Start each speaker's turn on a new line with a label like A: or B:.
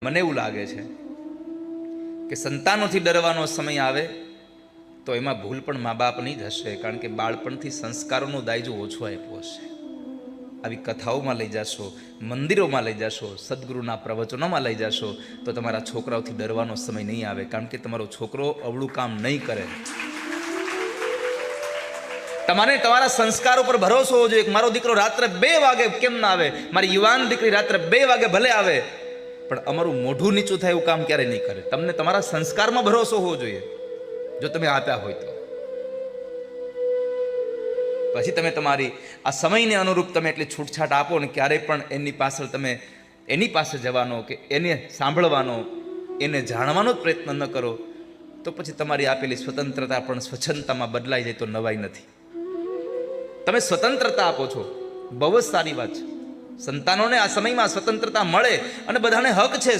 A: મને એવું લાગે છે કે સંતાનોથી ડરવાનો સમય આવે તો એમાં ભૂલ પણ મા બાપની જ હશે, કારણ કે બાળપણથી સંસ્કારોનો દાયજો ઓછો આપ્યો હશે. આવી કથાઓમાં લઈ જશો, મંદિરોમાં લઈ જશો, સદગુરુના પ્રવચનોમાં લઈ જશો તો તમારા છોકરાઓથી ડરવાનો સમય નહીં આવે, કારણ કે તમારો છોકરો અવળું કામ નહીં કરે. તમારે તમારા સંસ્કાર ઉપર ભરોસો હોવો જોઈએ. મારો દીકરો રાત્રે 2 વાગે કેમ ના આવે, મારી યુવાન દીકરી રાત્રે 2 વાગે ભલે આવે, પણ અમારું મોઢું નીચું થાય એવું કામ ક્યારે નહીં કરે. તમને તમારા સંસ્કારમાં ભરોસો હોવો જોઈએ. જો તમે આપ્યા હોય તો પછી તમે તમારી આ સમયને અનુરૂપ તમે એટલી છૂટછાટ આપો ને ક્યારેય પણ એની પાછળ તમે એની પાસે જવાનો કે એને સાંભળવાનો, એને જાણવાનો જ પ્રયત્ન ન કરો તો પછી તમારી આપેલી સ્વતંત્રતા પણ સ્વચ્છંદતામાં બદલાઈ જાય તો નવાઈ નથી. તમે સ્વતંત્રતા આપો છો, બહુ જ સારી વાત છે. સંતાનોને આ સમયમાં સ્વતંત્રતા મળે અને બધાને હક છે.